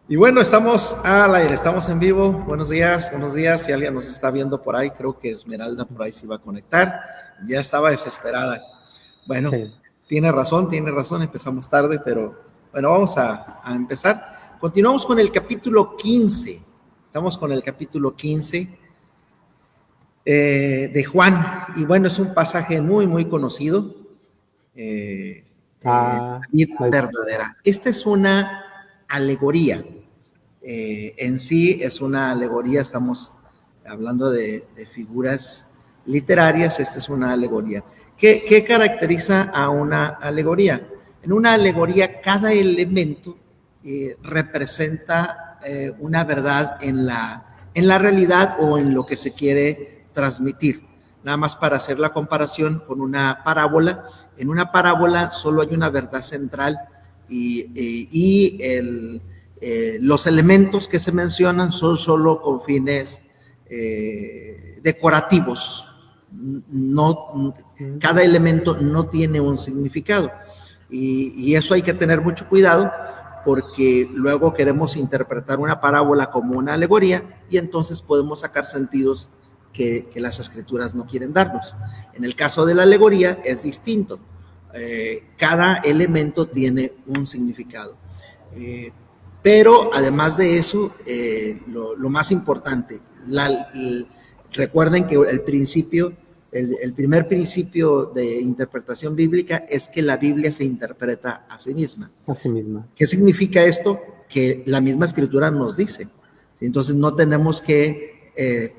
Y bueno, estamos al aire, estamos en vivo. Buenos días, buenos días. Si alguien nos está viendo por ahí, creo que Esmeralda por ahí se iba a conectar. Ya estaba desesperada. Bueno, Sí. tiene razón, empezamos tarde, pero bueno, vamos a empezar. Continuamos con el capítulo 15. Estamos con el capítulo 15 de Juan. Y bueno, es un pasaje muy, muy conocido. La vida verdadera. Esta es una alegoría. En sí es una alegoría, estamos hablando de figuras literarias, esta es una alegoría. ¿Qué caracteriza a una alegoría? En una alegoría cada elemento representa una verdad en la realidad o en lo que se quiere transmitir. Nada más para hacer la comparación con una parábola. En una parábola solo hay una verdad central y los elementos que se mencionan son solo con fines decorativos. No, cada elemento no tiene un significado y eso hay que tener mucho cuidado porque luego queremos interpretar una parábola como una alegoría y entonces podemos sacar sentidos que las escrituras no quieren darnos. En el caso de la alegoría es distinto. Cada elemento tiene un significado. Pero además de eso, lo más importante, recuerden que el primer principio de interpretación bíblica es que la Biblia se interpreta a sí misma. A sí misma. ¿Qué significa esto? Que la misma escritura nos dice. ¿Sí? Entonces no tenemos que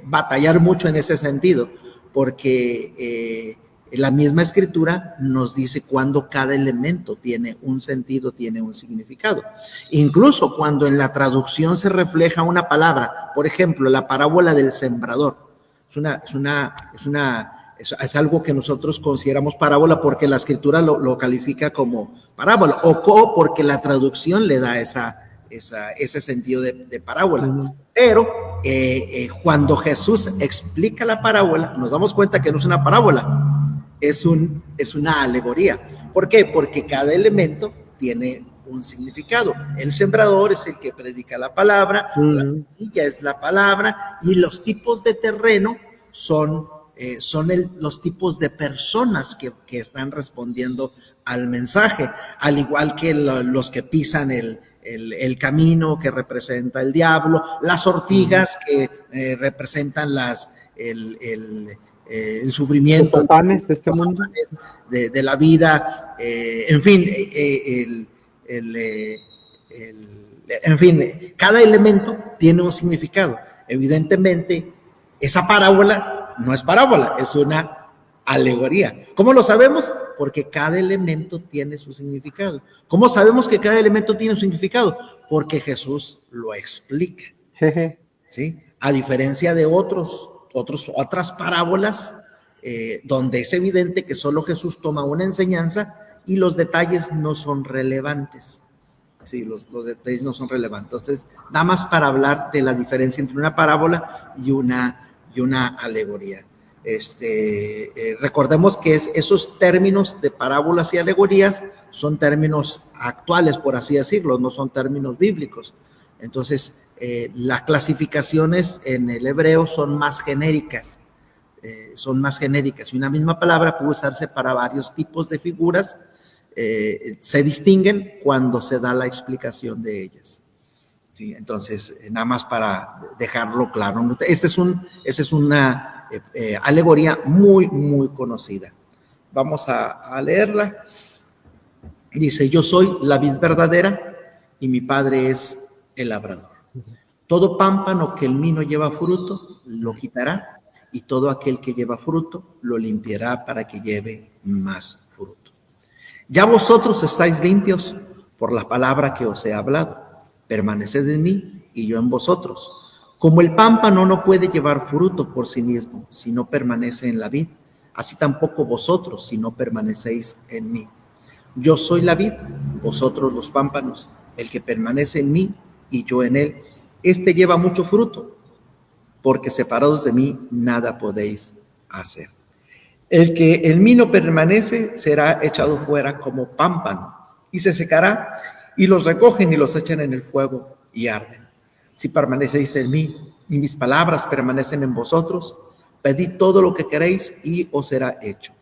batallar mucho en ese sentido, porque la misma escritura nos dice cuando cada elemento tiene un sentido, tiene un significado. Incluso cuando en la traducción se refleja una palabra, por ejemplo, la parábola del sembrador, es algo que nosotros consideramos parábola porque la escritura lo califica como parábola, o porque la traducción le da ese sentido de parábola. Pero cuando Jesús explica la parábola, nos damos cuenta que no es una parábola, es una alegoría. ¿Por qué? Porque cada elemento tiene un significado. El sembrador es el que predica la palabra, la semilla es la palabra, y los tipos de terreno son los tipos de personas que están respondiendo al mensaje, al igual que los que pisan el camino que representa el diablo, las ortigas que representan el sufrimiento, los afanes de este mundo, de la vida, en fin, en fin, cada elemento tiene un significado. Evidentemente, esa parábola no es parábola, es una alegoría. ¿Cómo lo sabemos? Porque cada elemento tiene su significado. ¿Cómo sabemos que cada elemento tiene un significado? Porque Jesús lo explica. ¿Sí? A diferencia de otras parábolas, donde es evidente que solo Jesús toma una enseñanza y los detalles no son relevantes. Sí, los detalles no son relevantes. Entonces, nada más para hablar de la diferencia entre una parábola y una alegoría. Recordemos que esos términos de parábolas y alegorías son términos actuales, por así decirlo, no son términos bíblicos. Entonces, las clasificaciones en el hebreo son más genéricas. Y una misma palabra puede usarse para varios tipos de figuras. Se distinguen cuando se da la explicación de ellas. ¿Sí? Entonces, nada más para dejarlo claro. Esta es una alegoría muy, muy conocida. Vamos a leerla. Dice: yo soy la vid verdadera y mi padre es el labrador. Todo pámpano que en mí no lleva fruto, lo quitará, y todo aquel que lleva fruto, lo limpiará para que lleve más fruto. Ya vosotros estáis limpios por la palabra que os he hablado. Permaneced en mí y yo en vosotros. Como el pámpano no puede llevar fruto por sí mismo si no permanece en la vid, así tampoco vosotros si no permanecéis en mí. Yo soy la vid, vosotros los pámpanos. El que permanece en mí y yo en él, este lleva mucho fruto, porque separados de mí nada podéis hacer. El que en mí no permanece será echado fuera como pámpano y se secará, y los recogen y los echan en el fuego y arden. Si permanecéis en mí y mis palabras permanecen en vosotros, pedid todo lo que queréis y os será hecho.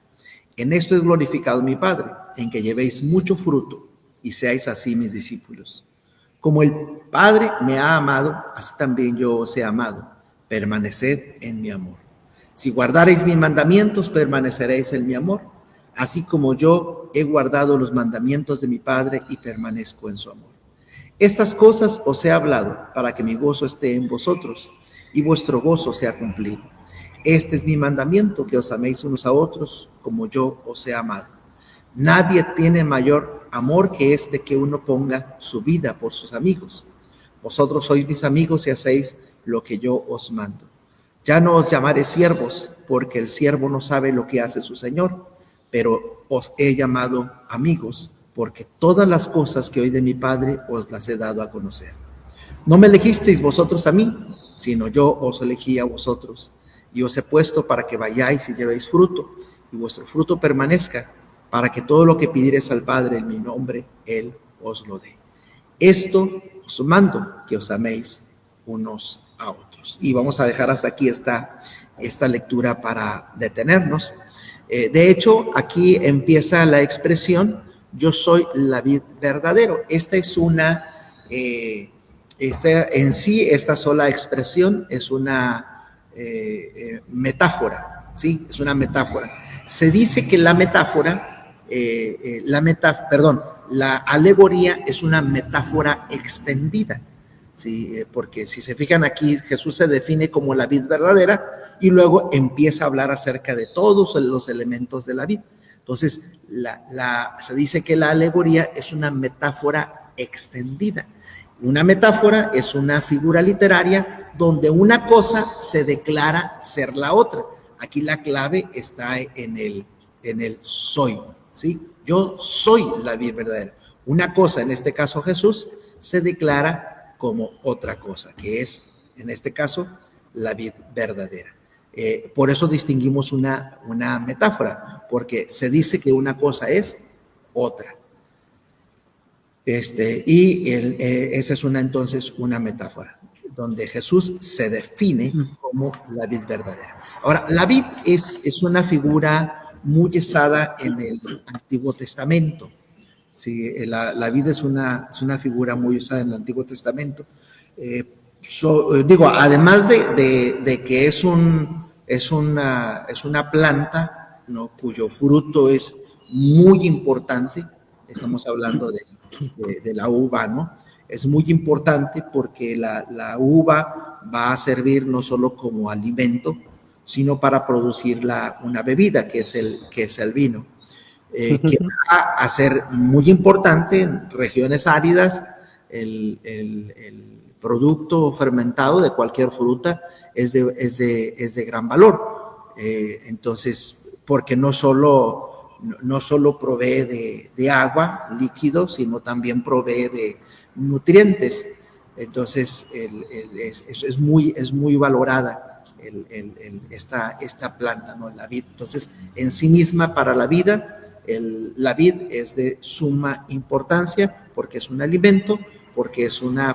En esto es glorificado mi Padre, en que llevéis mucho fruto y seáis así mis discípulos. Como el Padre me ha amado, así también yo os he amado. Permaneced en mi amor. Si guardareis mis mandamientos, permaneceréis en mi amor, así como yo he guardado los mandamientos de mi Padre y permanezco en su amor. Estas cosas os he hablado para que mi gozo esté en vosotros y vuestro gozo sea cumplido. Este es mi mandamiento, que os améis unos a otros como yo os he amado. Nadie tiene mayor amor que este, que uno ponga su vida por sus amigos. Vosotros sois mis amigos y hacéis lo que yo os mando. Ya no os llamaré siervos, porque el siervo no sabe lo que hace su señor, pero os he llamado amigos, porque todas las cosas que oí de mi Padre os las he dado a conocer. No me elegisteis vosotros a mí, sino yo os elegí a vosotros, y os he puesto para que vayáis y llevéis fruto, y vuestro fruto permanezca, para que todo lo que pidiereis al Padre en mi nombre, Él os lo dé. Esto os mando, que os améis unos a otros. Y vamos a dejar hasta aquí esta lectura para detenernos. De hecho, aquí empieza la expresión, yo soy la vid verdadero. Esta es una, esta sola expresión es una metáfora, ¿sí? Es una metáfora. Se dice que la alegoría es una metáfora extendida, ¿sí? Porque si se fijan aquí, Jesús se define como la vid verdadera y luego empieza a hablar acerca de todos los elementos de la vid. Entonces, se dice que la alegoría es una metáfora extendida. Una metáfora es una figura literaria donde una cosa se declara ser la otra. Aquí la clave está en el soy, ¿sí? Yo soy la vid verdadera. Una cosa, en este caso Jesús, se declara como otra cosa, que es, en este caso, la vid verdadera. Por eso distinguimos una metáfora, porque se dice que una cosa es otra. Esa es entonces una metáfora, donde Jesús se define como la vid verdadera. Ahora, la vid es una figura muy usada en el Antiguo Testamento. Sí, la vid es una figura muy usada en el Antiguo Testamento. Además de que es una planta, ¿no?, cuyo fruto es muy importante. Estamos hablando de la uva, ¿no? Es muy importante porque la uva va a servir no solo como alimento, sino para producir una bebida, que es el vino, que va a ser muy importante en regiones áridas. El producto fermentado de cualquier fruta es de gran valor. Entonces, porque no solo provee de agua, líquido, sino también provee de nutrientes. Entonces, es muy valorada esta planta, ¿no?, la vid. Entonces, en sí misma, para la vida, la vid es de suma importancia porque es un alimento, porque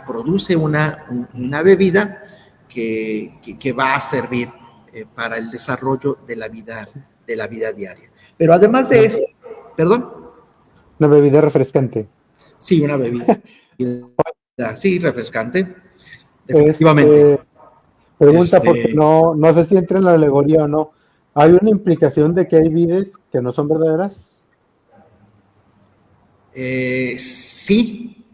produce una bebida que va a servir para el desarrollo de la vida diaria. Pero además de eso, ¿perdón? Una bebida refrescante. Sí, una bebida, sí, refrescante, definitivamente. Pregunta, porque no sé si entra en la alegoría o no. ¿Hay una implicación de que hay vides que no son verdaderas? Sí,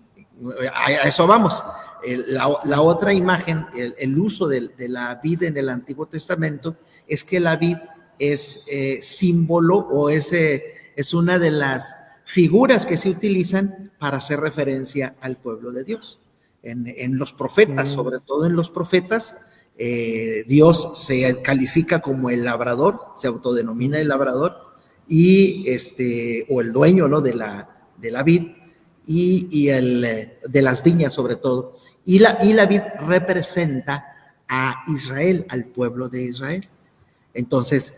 a eso vamos. La otra imagen, el uso de la vid en el Antiguo Testamento, es que la vid es símbolo o es una de las figuras que se utilizan para hacer referencia al pueblo de Dios. En los profetas, sobre todo en los profetas, Dios se califica como el labrador, se autodenomina el labrador, o el dueño, ¿no?, de la vid y de las viñas, sobre todo. Y la vid representa a Israel, al pueblo de Israel. Entonces,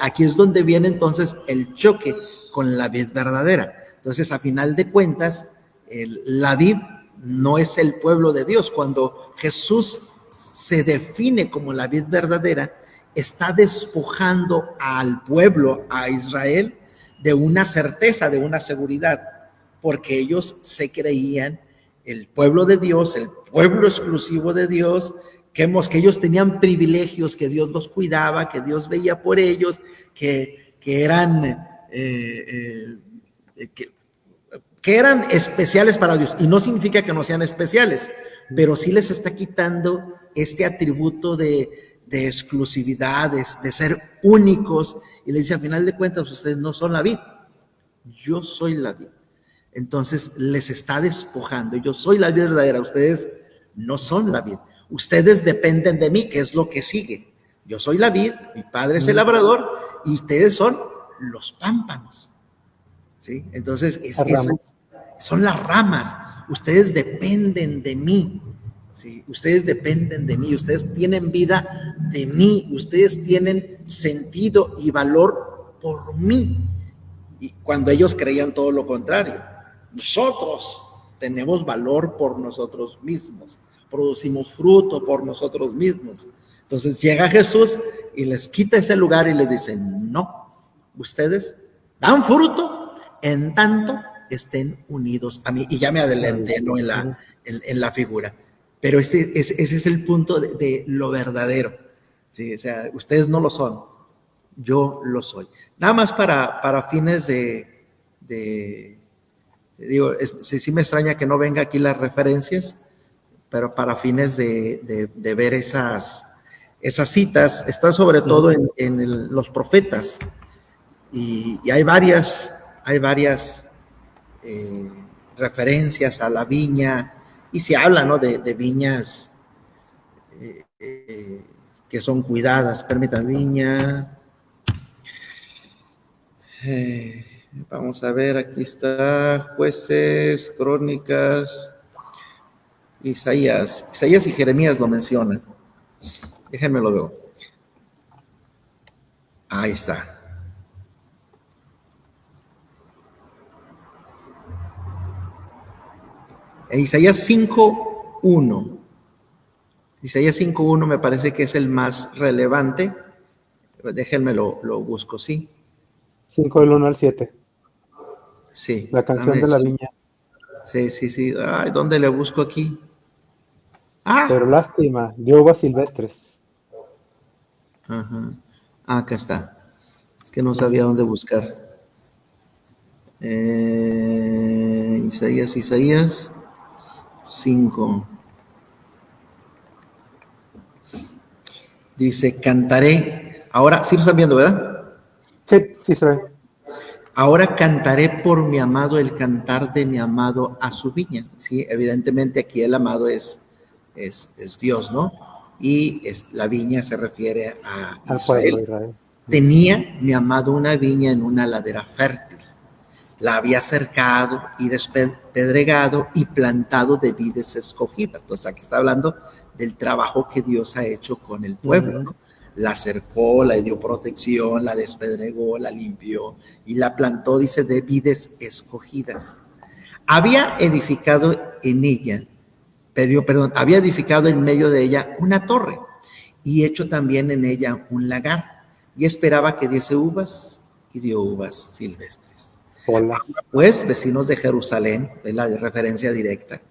aquí es donde viene entonces el choque con la vid verdadera. Entonces, a final de cuentas, la vid no es el pueblo de Dios. Cuando Jesús se define como la vid verdadera, está despojando al pueblo, a Israel, de una certeza, de una seguridad, porque ellos se creían el pueblo de Dios, el pueblo exclusivo de Dios, que ellos tenían privilegios, que Dios los cuidaba, que Dios veía por ellos, que eran que eran especiales para Dios. Y no significa que no sean especiales, pero sí les está quitando este atributo de exclusividad, de ser únicos, y le dice, a final de cuentas, ustedes no son la vid, yo soy la vid. Entonces les está despojando, yo soy la vid verdadera, ustedes no son la vid, ustedes dependen de mí, que es lo que sigue. Yo soy la vid, mi padre es el labrador, y ustedes son los pámpanos, ¿sí? Entonces son las ramas, ustedes dependen de mí, ¿sí? Ustedes dependen de mí, ustedes tienen vida de mí, ustedes tienen sentido y valor por mí. Y cuando ellos creían todo lo contrario, nosotros tenemos valor por nosotros mismos, producimos fruto por nosotros mismos. Entonces llega Jesús y les quita ese lugar y les dice, no, ustedes dan fruto en tanto estén unidos a mí. Y ya me adelanté, ¿no?, en la figura. Pero ese es el punto de lo verdadero, ¿sí? O sea, ustedes no lo son, yo lo soy. Nada más para fines digo, sí me extraña que no venga aquí las referencias, pero para fines de ver esas citas, está sobre todo en los profetas, y hay varias referencias a la viña, y se habla, ¿no?, de viñas que son cuidadas. Permítanme, viña. Vamos a ver, aquí está Jueces, Crónicas, Isaías y Jeremías lo mencionan. Déjenme lo veo. Ahí está. En Isaías 5:1. Isaías 5:1 me parece que es el más relevante. Déjenme lo busco, ¿sí? 5 del 1 al 7. Sí. La canción de la viña. Sí. Ay, ¿dónde le busco aquí? Pero lástima, dio uvas silvestres. Ajá. Acá está. Es que no sabía dónde buscar. Isaías 5. Dice, cantaré. Ahora, sí lo están viendo, ¿verdad? Sí se ve. Ahora cantaré por mi amado el cantar de mi amado a su viña. Sí, evidentemente aquí el amado es Dios, ¿no? Y la viña se refiere a Al Israel. pueblo de Israel. Tenía mi amado una viña en una ladera fértil. La había cercado y despedregado y plantado de vides escogidas. Entonces aquí está hablando del trabajo que Dios ha hecho con el pueblo, ¿no? La cercó, la dio protección, la despedregó, la limpió y la plantó, dice, de vides escogidas. Había edificado en medio de ella una torre y hecho también en ella un lagar, y esperaba que diese uvas, y dio uvas silvestres. Hola. Pues, vecinos de Jerusalén, es la de referencia directa,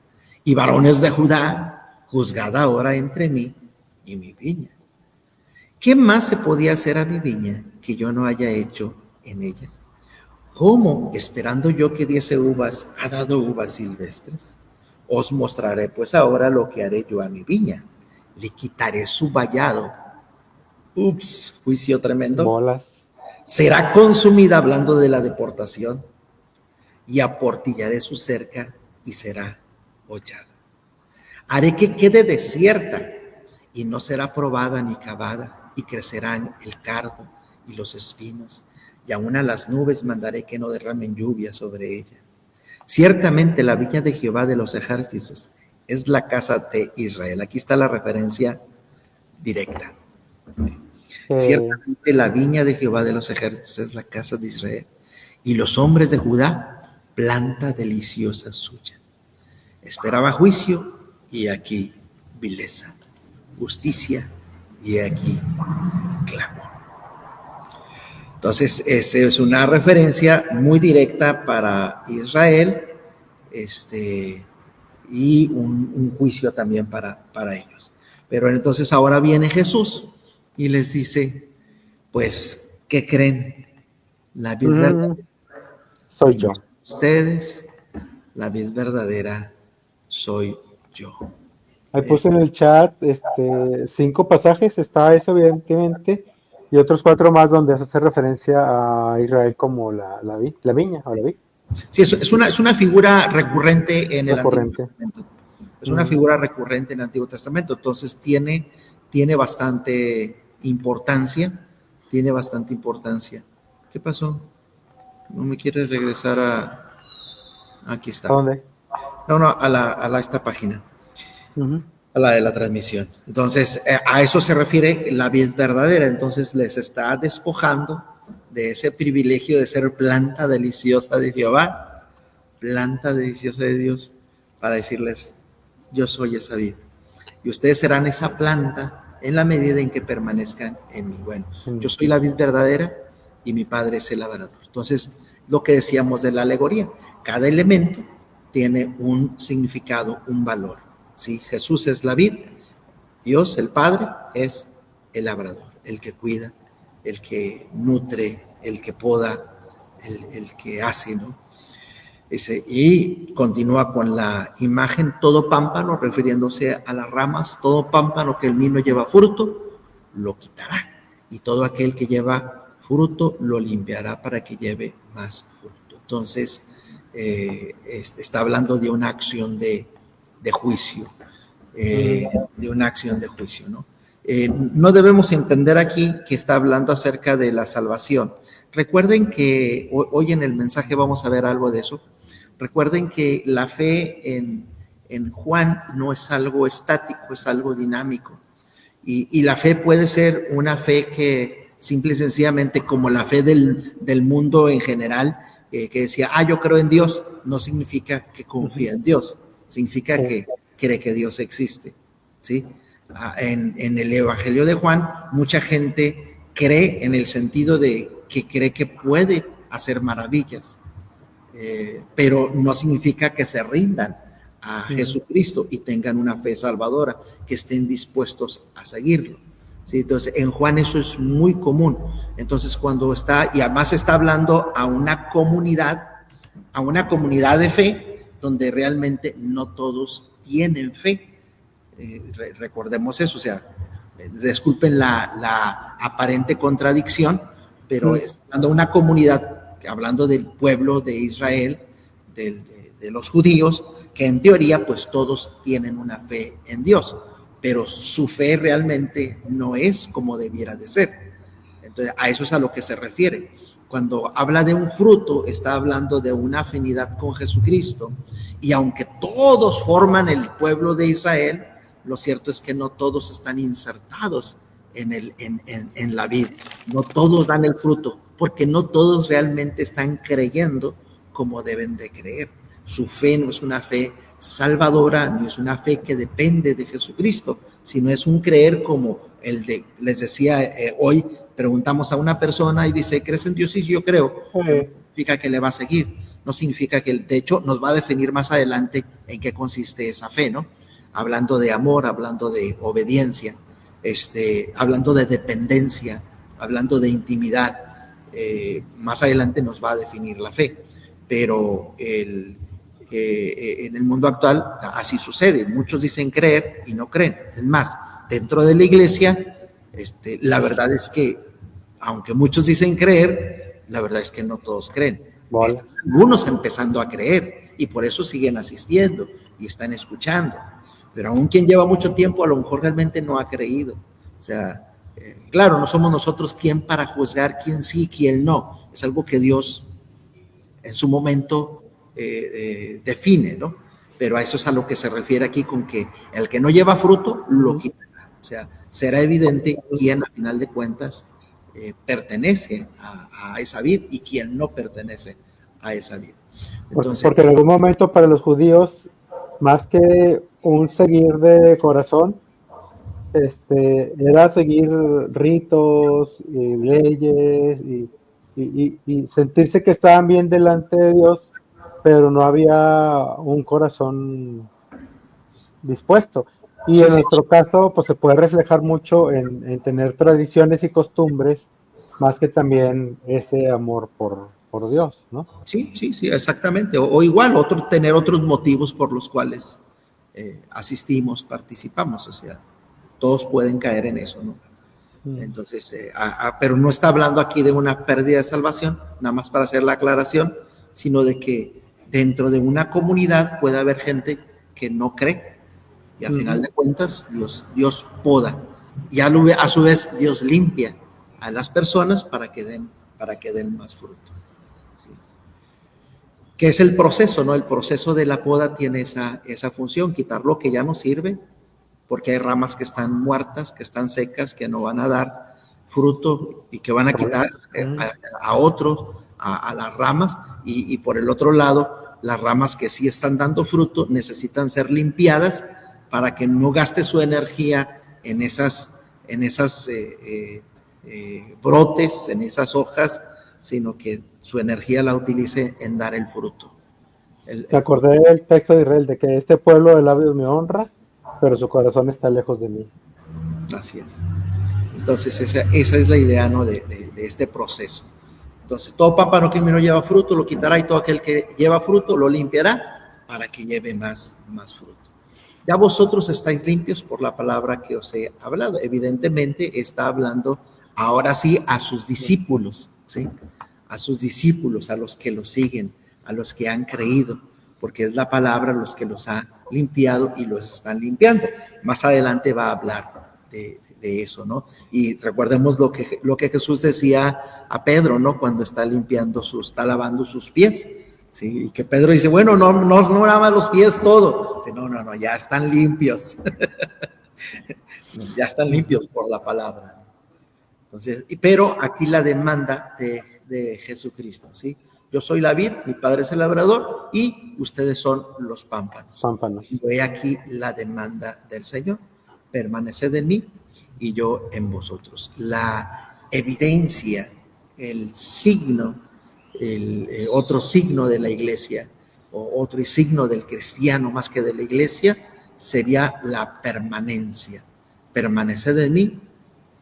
y varones de Judá, juzgad ahora entre mí y mi viña. ¿Qué más se podía hacer a mi viña que yo no haya hecho en ella? ¿Cómo, esperando yo que diese uvas, ha dado uvas silvestres? Os mostraré pues ahora lo que haré yo a mi viña. Le quitaré su vallado. Ups, juicio tremendo. Bolas. Será consumida, hablando de la deportación, y aportillaré su cerca y será hollada. Haré que quede desierta y no será probada ni cavada, y crecerán el cardo y los espinos, y aún a las nubes mandaré que no derramen lluvia sobre ella. Ciertamente la viña de Jehová de los ejércitos es la casa de Israel. Aquí está la referencia directa. Ciertamente la viña de Jehová de los ejércitos es la casa de Israel, y los hombres de Judá, planta deliciosa suya. Esperaba juicio y aquí vileza, justicia y aquí clamor. Entonces, esa es una referencia muy directa para Israel, y un juicio también para ellos. Pero entonces ahora viene Jesús y les dice, pues, ¿qué creen? La vid verdadera soy yo. Ustedes, la vid verdadera soy yo. Ahí puse en el chat 5 pasajes, está eso evidentemente, y otros 4 más donde se hace referencia a Israel como la viña o la vid. Sí, es una figura recurrente en el Antiguo Recurrente. Testamento. Es una figura recurrente en el Antiguo Testamento, entonces tiene bastante importancia, tiene bastante importancia. ¿Qué pasó? No me quiere regresar a... Aquí está. ¿A dónde? No, a esta página. A la de la transmisión. Entonces, a eso se refiere la vid verdadera. Entonces, les está despojando de ese privilegio de ser planta deliciosa de Jehová, planta deliciosa de Dios, para decirles, yo soy esa vid. Y ustedes serán esa planta en la medida en que permanezcan en mí. Bueno, yo soy la vid verdadera y mi Padre es el labrador. Entonces, lo que decíamos de la alegoría, cada elemento tiene un significado, un valor. ¿Sí? Jesús es la vid, Dios, el Padre, es el labrador, el que cuida, el que nutre, el que poda, el que hace, ¿no? Y continúa con la imagen, todo pámpano, refiriéndose a las ramas, todo pámpano que en mí no lleva fruto, lo quitará. Y todo aquel que lleva fruto, lo limpiará para que lleve más fruto. Entonces, está hablando de una acción de juicio, de una acción de juicio, ¿no? No debemos entender aquí que está hablando acerca de la salvación. Recuerden que hoy en el mensaje vamos a ver algo de eso. Recuerden que la fe en Juan no es algo estático, es algo dinámico. Y la fe puede ser una fe que simple y sencillamente, como la fe del mundo en general, que decía, yo creo en Dios, no significa que confía en Dios, significa que cree que Dios existe, ¿sí? En el Evangelio de Juan, mucha gente cree en el sentido de que cree que puede hacer maravillas, pero no significa que se rindan a Jesucristo y tengan una fe salvadora, que estén dispuestos a seguirlo. ¿Sí? Entonces, en Juan eso es muy común. Entonces, cuando está, y además está hablando a una comunidad de fe, donde realmente no todos tienen fe. Recordemos eso, o sea, disculpen la aparente contradicción, pero está hablando de una comunidad, hablando del pueblo de Israel, de los judíos, que en teoría pues todos tienen una fe en Dios, pero su fe realmente no es como debiera de ser. Entonces, a eso es a lo que se refiere. Cuando habla de un fruto, está hablando de una afinidad con Jesucristo, y aunque todos forman el pueblo de Israel, lo cierto es que no todos están insertados en la vid, no todos dan el fruto, porque no todos realmente están creyendo como deben de creer. Su fe no es una fe salvadora, ni es una fe que depende de Jesucristo, sino es un creer como les decía hoy, preguntamos a una persona y dice, ¿crees en Dios? Sí, yo creo. No significa que le va a seguir, no significa que, de hecho, nos va a definir más adelante en qué consiste esa fe, ¿no? Hablando de amor, hablando de obediencia, hablando de dependencia, hablando de intimidad. Más adelante nos va a definir la fe, pero en el mundo actual así sucede. Muchos dicen creer y no creen. Es más, dentro de la iglesia, la verdad es que, aunque muchos dicen creer, la verdad es que no todos creen. Vale. Están algunos empezando a creer y por eso siguen asistiendo y están escuchando. Pero aún quien lleva mucho tiempo a lo mejor realmente no ha creído. O sea, claro, no somos nosotros quien para juzgar quién sí y quién no. Es algo que Dios en su momento define, ¿no? Pero a eso es a lo que se refiere aquí con que el que no lleva fruto, lo quitará. O sea, será evidente quién a final de cuentas pertenece a esa vid y quién no pertenece a esa vid. Entonces, porque en algún momento para los judíos más que un seguir de corazón, era seguir ritos y leyes y sentirse que estaban bien delante de Dios, pero no había un corazón dispuesto. Y Sí, en sí, nuestro caso, pues se puede reflejar mucho en tener tradiciones y costumbres, más que también ese amor por Dios, ¿no? sí, sí, sí, exactamente. O igual, tener otros motivos por los cuales asistimos, participamos, o sea, todos pueden caer en eso, ¿no? Mm. Entonces, pero no está hablando aquí de una pérdida de salvación, nada más para hacer la aclaración, sino de que dentro de una comunidad puede haber gente que no cree y al final Ujú. de cuentas Dios poda y a su vez Dios limpia a las personas para que den más fruto. ¿Sí? Que es el proceso, ¿no? El proceso de la poda tiene esa función, quitar lo que ya no sirve, porque hay ramas que están muertas, que están secas, que no van a dar fruto y que van a quitar Mm. a otros, a las ramas, y por el otro lado, las ramas que sí están dando fruto necesitan ser limpiadas para que no gaste su energía en esas brotes, en esas hojas, sino que su energía la utilice en dar el fruto. Me El fruto. acordé del texto de Israel, de que este pueblo de labios me honra, pero su corazón está lejos de mí. Así es. Entonces, esa es la idea, ¿no? De este proceso. Entonces, todo pámpano que no lleva fruto lo quitará y todo aquel que lleva fruto lo limpiará para que lleve más fruto. Ya vosotros estáis limpios por la palabra que os he hablado. Evidentemente está hablando ahora sí a sus discípulos, ¿sí? A sus discípulos, a los que lo siguen, a los que han creído, porque es la palabra los que los ha limpiado y los están limpiando. Más adelante va a hablar de eso, ¿no? Y recordemos lo que Jesús decía a Pedro, ¿no? Cuando está está lavando sus pies, ¿sí? Y que Pedro dice, bueno, no lava los pies todo. Dice, no, ya están limpios. Ya están limpios por la palabra. Entonces, pero aquí la demanda de Jesucristo, ¿sí? Yo soy la vid, mi padre es el labrador y ustedes son los pámpanos. Pámpanos. Y ve aquí la demanda del Señor. Permaneced en mí y yo en vosotros. La evidencia, el signo, otro signo de la iglesia, o otro signo del cristiano más que de la iglesia, sería la permanencia. Permaneced en mí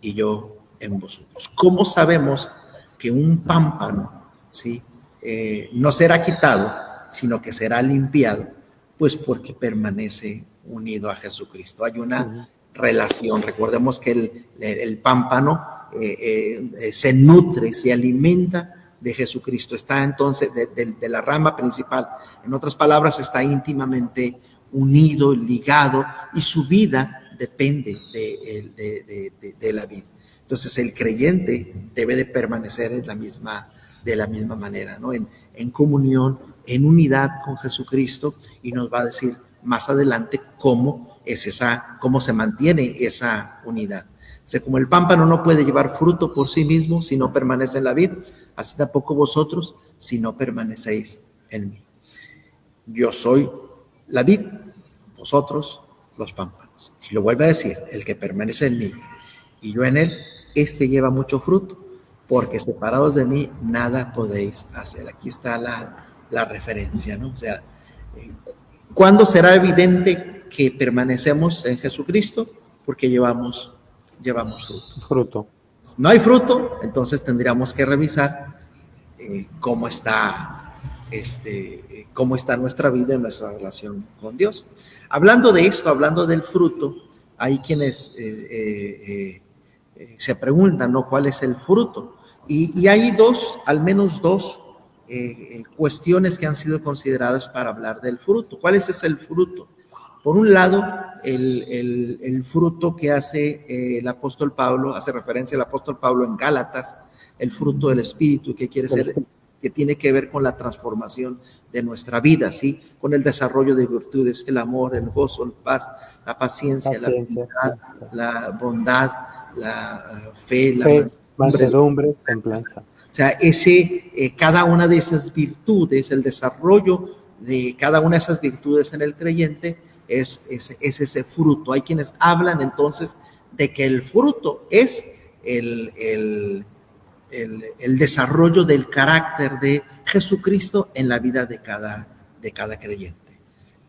y yo en vosotros. ¿Cómo sabemos que un pámpano, ¿sí? No será quitado, sino que será limpiado? Pues porque permanece unido a Jesucristo. Hay una relación. Recordemos que el pámpano se nutre, se alimenta de Jesucristo. Está entonces de la rama principal. En otras palabras, está íntimamente unido, ligado, y su vida depende de la vida. Entonces el creyente debe de permanecer de la misma manera, ¿no? En comunión, en unidad con Jesucristo, y nos va a decir más adelante cómo se mantiene esa unidad. O sea, como el pámpano no puede llevar fruto por sí mismo si no permanece en la vid, así tampoco vosotros si no permanecéis en mí. Yo soy la vid, vosotros los pámpanos. Y lo vuelve a decir, el que permanece en mí y yo en él, este lleva mucho fruto, porque separados de mí nada podéis hacer. Aquí está la referencia, ¿no? O sea, ¿cuándo será evidente que permanecemos en Jesucristo? Porque llevamos fruto. Fruto. No hay fruto, entonces tendríamos que revisar cómo está nuestra vida en nuestra relación con Dios. Hablando de esto, hablando del fruto, hay quienes se preguntan, ¿no? ¿Cuál es el fruto? Y hay al menos dos cuestiones que han sido consideradas para hablar del fruto. ¿Cuál es el fruto? Por un lado, el fruto que hace el apóstol Pablo, hace referencia al apóstol Pablo en Gálatas, el fruto del Espíritu, que quiere ser, que tiene que ver con la transformación de nuestra vida, ¿sí? Con el desarrollo de virtudes, el amor, el gozo, la paz, la paciencia, la bondad, la fe, la mansedumbre, templanza. O sea, cada una de esas virtudes, el desarrollo de cada una de esas virtudes en el creyente es ese fruto. Hay quienes hablan entonces de que el fruto es el desarrollo del carácter de Jesucristo en la vida de cada creyente.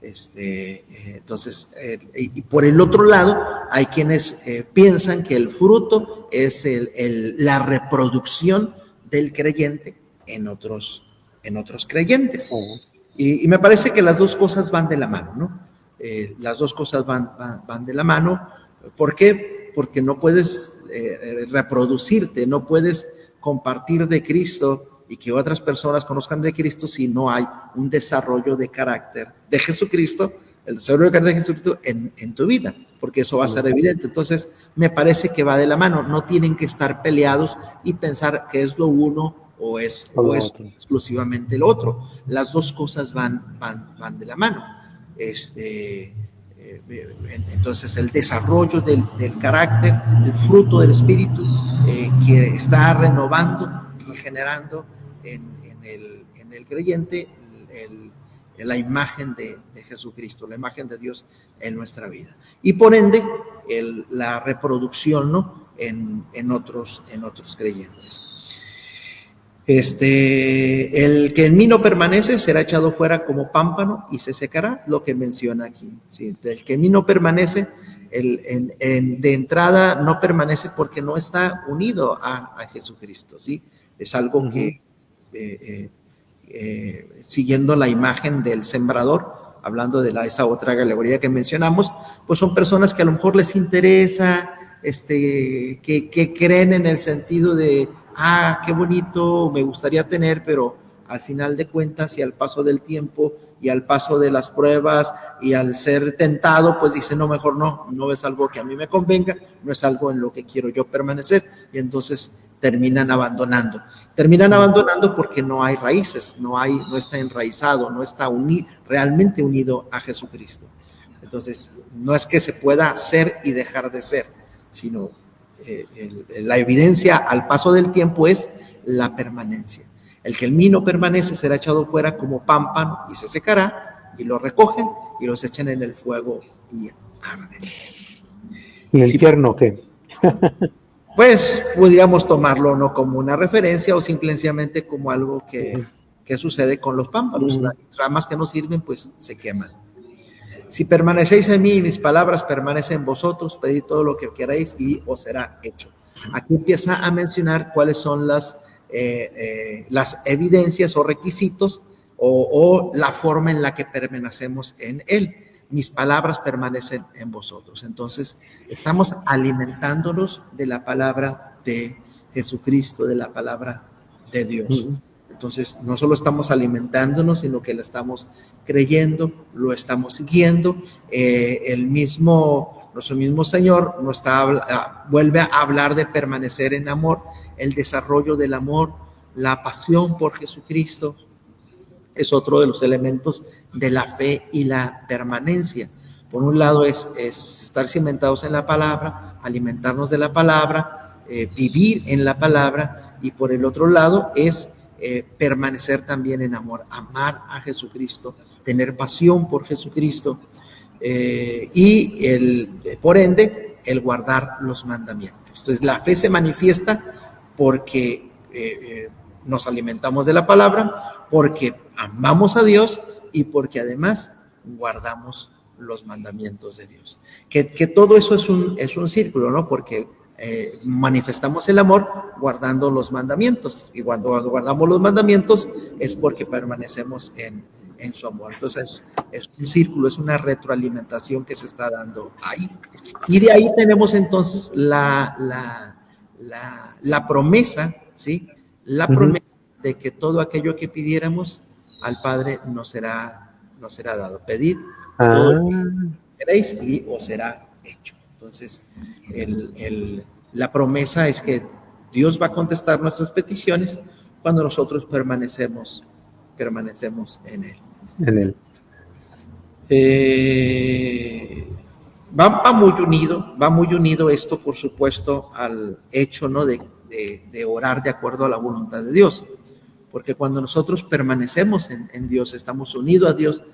Entonces, y por el otro lado, hay quienes piensan que el fruto es la reproducción del creyente en otros creyentes. Y me parece que las dos cosas van de la mano, ¿no? Las dos cosas van de la mano. ¿Por qué? Porque no puedes reproducirte, no puedes compartir de Cristo y que otras personas conozcan de Cristo si no hay un desarrollo de carácter de Jesucristo, el desarrollo de carácter de Jesucristo en tu vida, porque eso va a ser evidente. Entonces, me parece que va de la mano, no tienen que estar peleados y pensar que es lo uno o es exclusivamente lo otro. Las dos cosas van de la mano. Entonces, el desarrollo del carácter, el fruto del Espíritu que está renovando, regenerando en el creyente la imagen de Jesucristo, la imagen de Dios en nuestra vida. Y por ende, la reproducción, ¿no? en otros creyentes. El que en mí no permanece será echado fuera como pámpano y se secará, lo que menciona aquí, ¿sí? El que en mí no permanece, de entrada no permanece porque no está unido a Jesucristo, ¿sí? Es algo que, siguiendo la imagen del sembrador, hablando de esa otra alegoría que mencionamos, pues son personas que a lo mejor les interesa, que creen en el sentido de qué bonito, me gustaría tener, pero al final de cuentas y al paso del tiempo y al paso de las pruebas y al ser tentado, pues dice, no, mejor no es algo que a mí me convenga, no es algo en lo que quiero yo permanecer, y entonces terminan abandonando porque no hay raíces, no está enraizado, no está realmente unido a Jesucristo. Entonces, no es que se pueda ser y dejar de ser, sino la evidencia al paso del tiempo es la permanencia. El que en mí no permanece será echado fuera como pámpano y se secará, y lo recogen y los echan en el fuego y arden. ¿Y el infierno qué? Pues podríamos tomarlo no como una referencia o simplemente como algo que sucede con los pámpanos. Las ramas que no sirven pues se queman. Si permanecéis en mí y mis palabras permanecen en vosotros, pedid todo lo que queráis y os será hecho. Aquí empieza a mencionar cuáles son las evidencias o requisitos o la forma en la que permanecemos en él. Mis palabras permanecen en vosotros. Entonces, estamos alimentándonos de la palabra de Jesucristo, de la palabra de Dios. Entonces, no solo estamos alimentándonos, sino que lo estamos creyendo, lo estamos siguiendo. Nuestro mismo Señor vuelve a hablar de permanecer en amor, el desarrollo del amor, la pasión por Jesucristo. Es otro de los elementos de la fe y la permanencia. Por un lado es estar cimentados en la palabra, alimentarnos de la palabra, vivir en la palabra, y por el otro lado es permanecer también en amor, amar a Jesucristo, tener pasión por Jesucristo, y por ende el guardar los mandamientos. Entonces la fe se manifiesta porque nos alimentamos de la palabra, porque amamos a Dios y porque además guardamos los mandamientos de Dios. Que todo eso es un círculo, ¿no? Porque manifestamos el amor guardando los mandamientos, y cuando guardamos los mandamientos es porque permanecemos en su amor. Entonces es un círculo, es una retroalimentación que se está dando ahí. Y de ahí tenemos entonces la promesa, ¿sí? La promesa de que todo aquello que pidiéramos al Padre nos será dado. Pedid todo lo que queréis y os será hecho. Entonces, la promesa es que Dios va a contestar nuestras peticiones cuando nosotros permanecemos en Él. Va muy unido esto, por supuesto, al hecho, ¿no? de orar de acuerdo a la voluntad de Dios. porque cuando nosotros permanecemos en Dios, estamos unidos a Dios,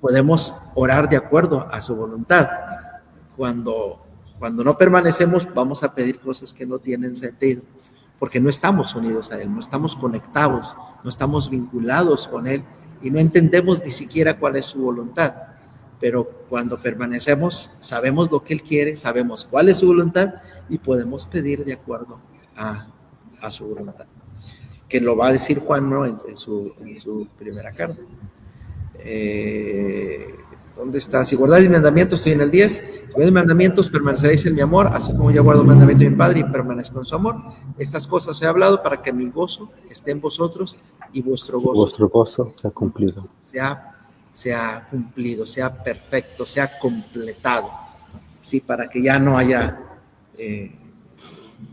podemos orar de acuerdo a su voluntad. Cuando no permanecemos, vamos a pedir cosas que no tienen sentido, porque no estamos unidos a Él, no estamos conectados, no estamos vinculados con Él y no entendemos ni siquiera cuál es su voluntad. Pero cuando permanecemos, sabemos lo que Él quiere, sabemos cuál es su voluntad y podemos pedir de acuerdo a su voluntad, que lo va a decir Juan, ¿no? en su primera carta. ¿Dónde está? Si guardáis mis mandamientos, estoy en el 10. Si guardáis mis mandamientos, permaneceréis en mi amor, así como yo guardo el mandamiento de mi Padre y permanezco en su amor. Estas cosas he hablado para que mi gozo esté en vosotros y vuestro gozo sea cumplido. Sea cumplido, sea perfecto, sea completado, ¿sí? Para que ya no haya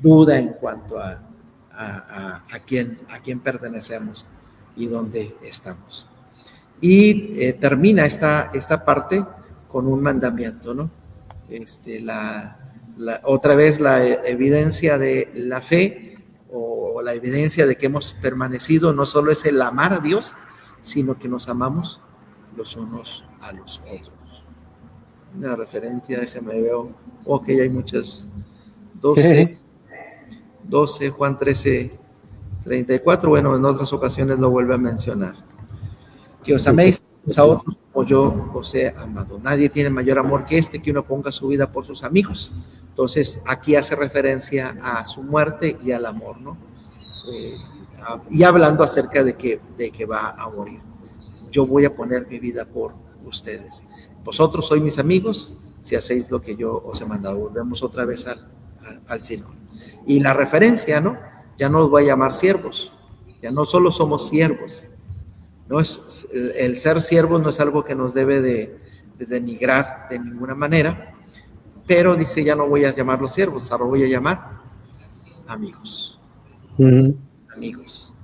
duda en cuanto a quién pertenecemos y dónde estamos. Y termina esta parte con un mandamiento, ¿no? Otra vez la evidencia de la fe o la evidencia de que hemos permanecido no solo es el amar a Dios, sino que nos amamos los unos a los otros. Una referencia, déjame ver. Ok, hay muchas. 12, Juan 13, 34. Bueno, en otras ocasiones lo vuelve a mencionar. Que os améis a otros como yo os he amado. Nadie tiene mayor amor que que uno ponga su vida por sus amigos. Entonces, aquí hace referencia a su muerte y al amor, ¿no? Y hablando acerca de que va a morir. Yo voy a poner mi vida por ustedes. Vosotros sois mis amigos si hacéis lo que yo os he mandado. Volvemos otra vez al círculo. Y la referencia, ¿no? Ya no os voy a llamar siervos. Ya no solo somos siervos. No es, el ser siervos no es algo que nos debe de denigrar de ninguna manera, pero dice, ya no voy a llamarlos siervos, ahora voy a llamar amigos. Amigos.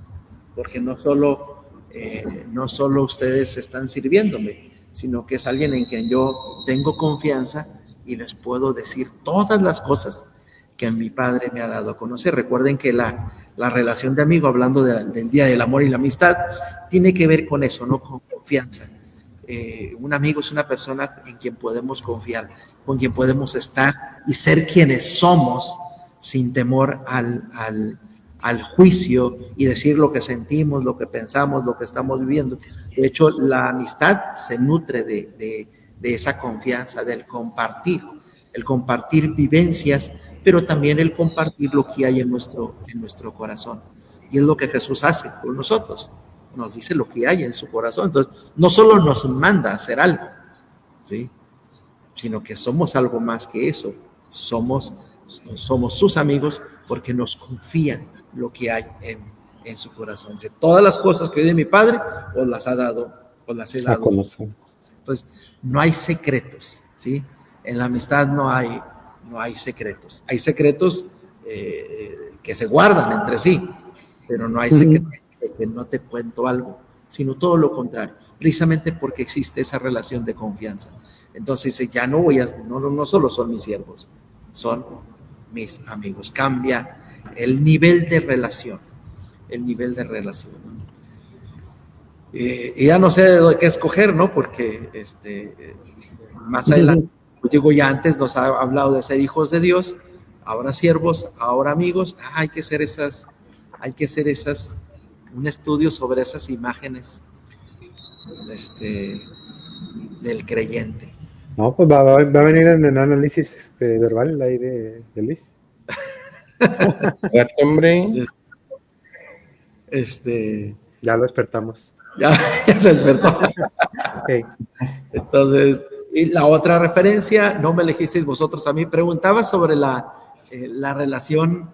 Porque no solo ustedes están sirviéndome, sino que es alguien en quien yo tengo confianza y les puedo decir todas las cosas que mi Padre me ha dado a conocer. Recuerden que la relación de amigo, hablando del Día del Amor y la Amistad, tiene que ver con eso, ¿no? Con confianza. Un amigo es una persona en quien podemos confiar, con quien podemos estar y ser quienes somos sin temor al juicio y decir lo que sentimos, lo que pensamos, lo que estamos viviendo. De hecho, la amistad se nutre de esa confianza, del compartir, el compartir vivencias, pero también el compartir lo que hay en nuestro corazón. Y es lo que Jesús hace con nosotros. Nos dice lo que hay en su corazón. Entonces, no solo nos manda a hacer algo, ¿sí? Sino que somos algo más que eso. Somos sus amigos porque nos confían lo que hay en su corazón. Dice, todas las cosas que oí de mi Padre os las he dado. Entonces, no hay secretos, ¿sí? En la amistad no hay secretos. Hay secretos que se guardan entre sí, pero no hay secretos de que no te cuento algo, sino todo lo contrario, precisamente porque existe esa relación de confianza. Entonces ya no solo son mis siervos, son mis amigos. Cambia el nivel de relación, y ya no sé de qué escoger, ¿no? Porque más adelante, pues digo, ya antes nos ha hablado de ser hijos de Dios, ahora siervos, ahora amigos. Hay que hacer un estudio sobre esas imágenes del creyente. No, pues va a venir en el análisis verbal ahí de Luis. Hombre. Ya lo despertamos. Ya se despertó. Okay. Entonces, y la otra referencia, no me elegisteis vosotros a mí, preguntaba sobre la relación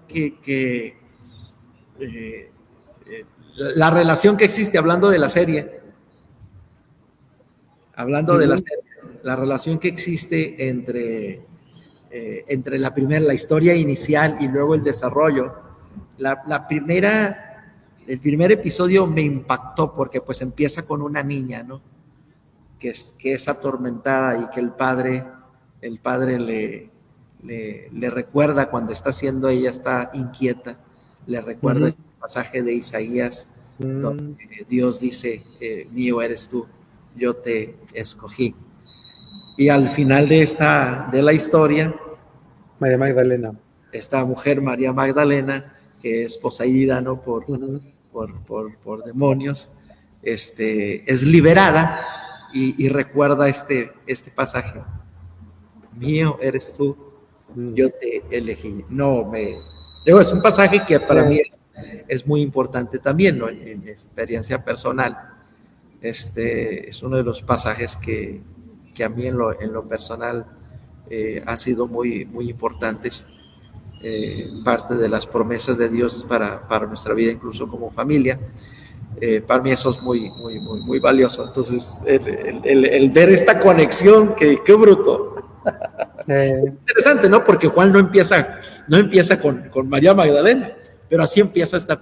la relación que existe, hablando de la serie, la relación que existe entre la historia inicial y luego el desarrollo. El primer episodio me impactó porque pues empieza con una niña, ¿no? Que es atormentada y que el padre le recuerda cuando ella está inquieta, le recuerda este pasaje de Isaías donde Dios dice, mío eres tú, yo te escogí. Y al final de la historia, María Magdalena. esta mujer, María Magdalena, que es poseída, ¿no? por demonios, es liberada y recuerda este pasaje. Mío eres tú, yo te elegí. Es un pasaje que para mí es muy importante también, ¿no? En mi experiencia personal. Es uno de los pasajes que a mí en lo personal han sido muy, muy importantes. Parte de las promesas de Dios para nuestra vida, incluso como familia. Para mí eso es muy, muy, muy, muy valioso. Entonces, el ver esta conexión, qué bruto. Interesante, ¿no? Porque Juan no empieza con María Magdalena, pero así empieza este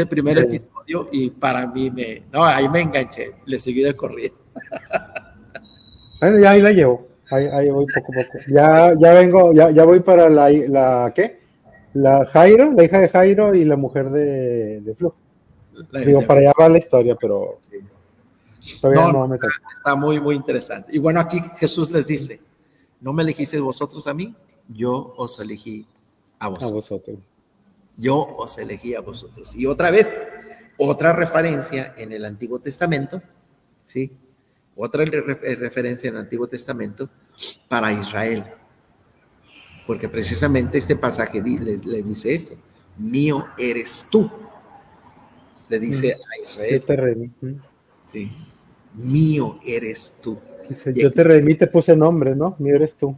primer episodio, y para mí ahí me enganché, le seguí de corrido. Bueno, ya ahí la llevo. Ahí voy poco a poco. Ya voy para ¿qué? La Jairo, la hija de Jairo y la mujer de Flujo. Para allá va la historia, pero todavía no me toca. Está muy, muy interesante. Y bueno, aquí Jesús les dice, no me elegisteis vosotros a mí, yo os elegí a vosotros. Yo os elegí a vosotros. Y otra vez, otra referencia en el Antiguo Testamento, ¿sí? Otra referencia en el Antiguo Testamento para Israel. Porque precisamente este pasaje le dice esto, mío eres tú. Le dice a Israel. Yo te redimí. Sí. Mío eres tú. Dice, yo te redimí, te puse nombre, ¿no? Mío eres tú.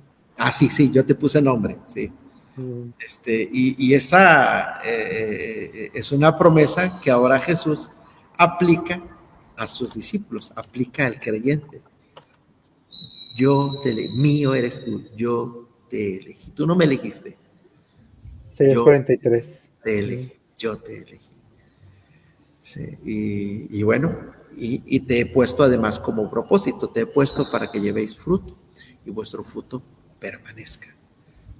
Sí, yo te puse nombre, sí. Y esa es una promesa que ahora Jesús aplica a sus discípulos, aplica al creyente. Mío eres tú, yo te elegí. Tú no me elegiste. 6:43. Te elegí, yo te elegí. Sí, y bueno, y te he puesto además como propósito, te he puesto para que llevéis fruto y vuestro fruto permanezca,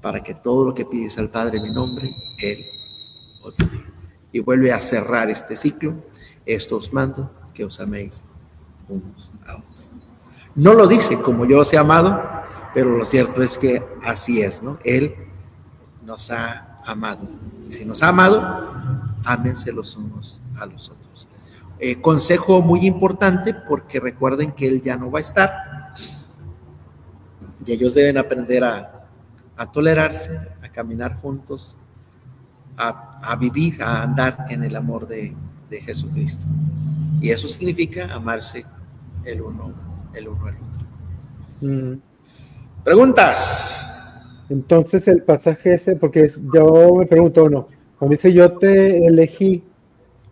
para que todo lo que pides al Padre en mi nombre, Él os dé. Y vuelve a cerrar este ciclo. Esto os mando, que os améis unos a otros. No lo dice como yo os he amado, pero lo cierto es que así es, ¿no? Él nos ha amado. Y si nos ha amado, ámense los unos a los otros. Consejo muy importante, porque recuerden que Él ya no va a estar. Y ellos deben aprender a tolerarse, a caminar juntos, a vivir, a andar en el amor de Jesucristo. Y eso significa amarse el uno al otro. ¿Preguntas? Entonces el pasaje ese, porque yo me pregunto, cuando dice yo te elegí,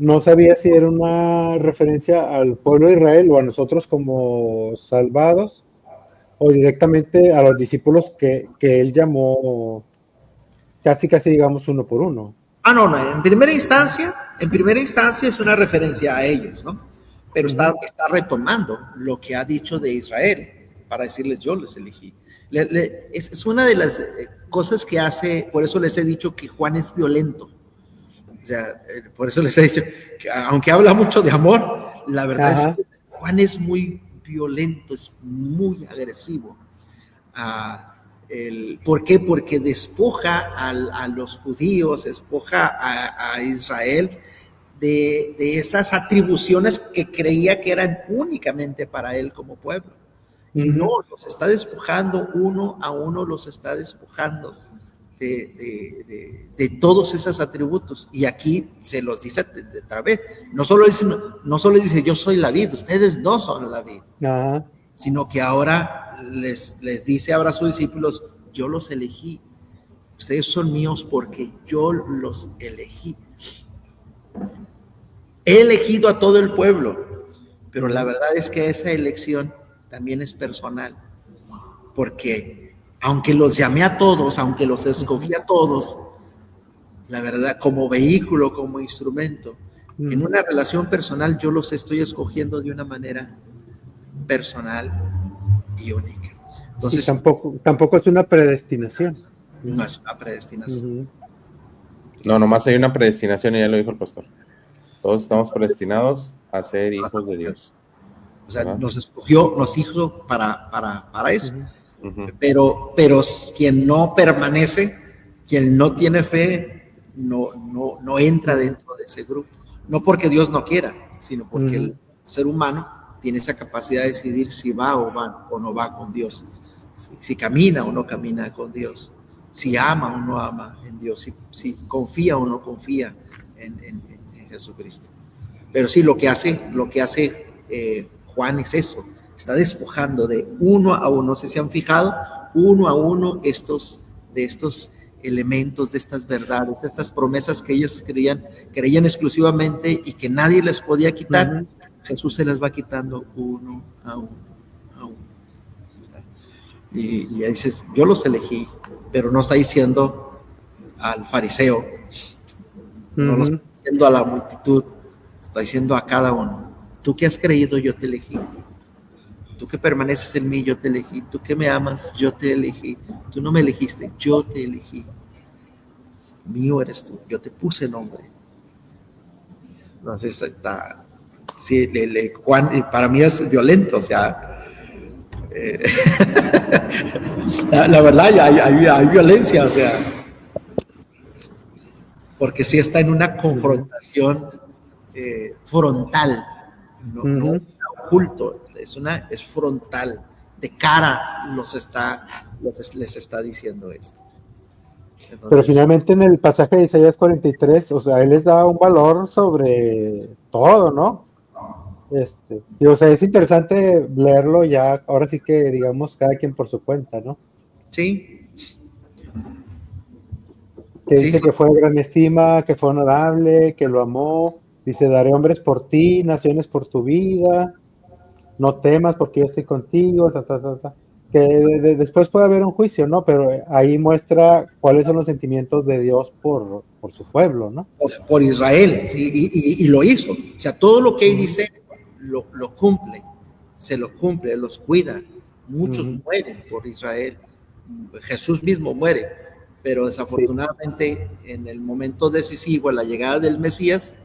no sabía si era una referencia al pueblo de Israel o a nosotros como salvados, o directamente a los discípulos que él llamó casi digamos uno por uno. No, en primera instancia es una referencia a ellos, ¿no? Pero está retomando lo que ha dicho de Israel para decirles yo les elegí. Es una de las cosas que hace, por eso les he dicho que Juan es violento. O sea, por eso les he dicho que aunque habla mucho de amor, la verdad es que Juan es muy violento, es muy agresivo. ¿Por qué? Porque despoja a los judíos, despoja a Israel de esas atribuciones que creía que eran únicamente para él como pueblo. Y no, los está despojando uno a uno, los está despojando de todos esos atributos. Y aquí se los dice otra vez, no solo dice yo soy la vid, ustedes no son la vid, sino que ahora les dice ahora a sus discípulos, yo los elegí, ustedes son míos porque yo los elegí. He elegido a todo el pueblo, pero la verdad es que esa elección también es personal, porque aunque los llamé a todos, aunque los escogí a todos, la verdad, como vehículo, como instrumento, en una relación personal yo los estoy escogiendo de una manera personal y única. Entonces, y tampoco es una predestinación. No es una predestinación. No, nomás hay una predestinación y ya lo dijo el pastor. Todos estamos predestinados a ser hijos de Dios. O sea, Ajá. nos escogió, nos hizo para eso. Ujú. Pero quien no permanece, quien no tiene fe, no entra dentro de ese grupo. No porque Dios no quiera, sino porque el ser humano tiene esa capacidad de decidir si va o no va con Dios, si camina o no camina con Dios, si ama o no ama en Dios, si confía o no confía en Jesucristo. Pero sí, lo que hace Juan es eso, está despojando de uno a uno. No sé si han fijado, uno a uno de estos elementos, de estas verdades, de estas promesas que ellos creían exclusivamente y que nadie les podía quitar. Jesús se las va quitando uno a uno, a uno. Y dices, yo los elegí, pero no está diciendo al fariseo, no lo está diciendo a la multitud, está diciendo a cada uno. Tú que has creído, yo te elegí. Tú que permaneces en mí, yo te elegí. Tú que me amas, yo te elegí. Tú no me elegiste, yo te elegí. Mío eres tú, yo te puse nombre. Entonces está, sí, Juan, para mí es violento, o sea, la verdad hay violencia, o sea, porque sí está en una confrontación frontal, no oculto, es frontal, de cara les está diciendo esto. Entonces, pero finalmente en el pasaje de Isaías 43, o sea, él les da un valor sobre todo, ¿no? Y, o sea, es interesante leerlo ya, ahora sí que digamos cada quien por su cuenta, ¿no? Sí. Que dice que fue de gran estima, que fue honorable, que lo amó. Dice, daré hombres por ti, naciones por tu vida. No temas porque yo estoy contigo. Que después puede haber un juicio, ¿no? Pero ahí muestra cuáles son los sentimientos de Dios por su pueblo, ¿no? Por Israel, ¿sí? Y lo hizo. O sea, todo lo que él dice lo cumple, se lo cumple, los cuida. Muchos mueren por Israel. Jesús mismo muere, pero desafortunadamente en el momento decisivo, en la llegada del Mesías,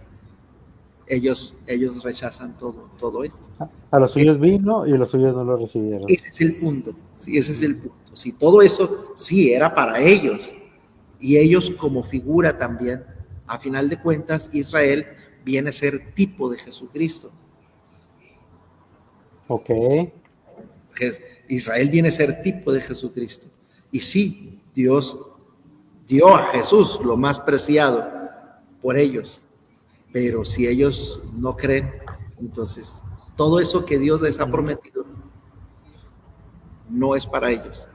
ellos rechazan todo esto. A los suyos vino y los suyos no lo recibieron. Ese es el punto, sí, ese es el punto. Si todo eso sí era para ellos, y ellos como figura también, a final de cuentas, Israel viene a ser tipo de Jesucristo. Ok. Israel viene a ser tipo de Jesucristo. Y sí, Dios dio a Jesús lo más preciado por ellos. Pero si ellos no creen, entonces todo eso que Dios les ha prometido no es para ellos.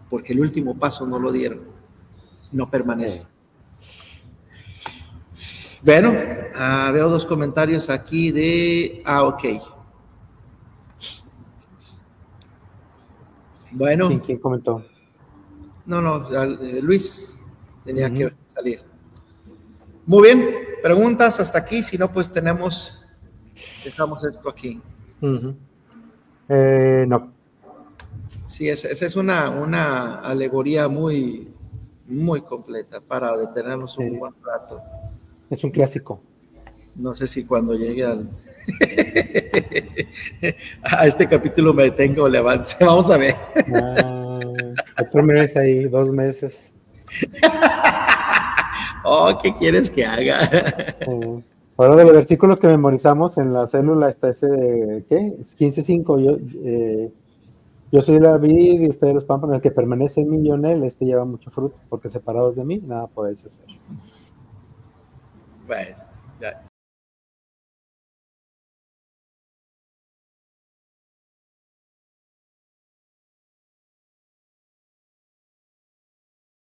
Porque el último paso no lo dieron. No permanece. Bueno, veo dos comentarios aquí de... ok. Bueno. ¿Quién comentó? No, Luis tenía que salir. Muy bien, preguntas hasta aquí, si no, pues dejamos esto aquí. No. Sí, esa es una alegoría muy, muy completa para detenernos un buen rato. Es un clásico. No sé si cuando llegue a este capítulo me detengo o le avance. Vamos a ver. Otro mes ahí, 2 meses. ¿Qué quieres que haga? Ahora de los versículos que memorizamos en la célula está ese de, ¿qué? Es 15:5. Yo soy la vid y ustedes los pámpanos, el que permanece en mí y en él, lleva mucho fruto, porque separados de mí, nada podéis hacer. Bueno, ya.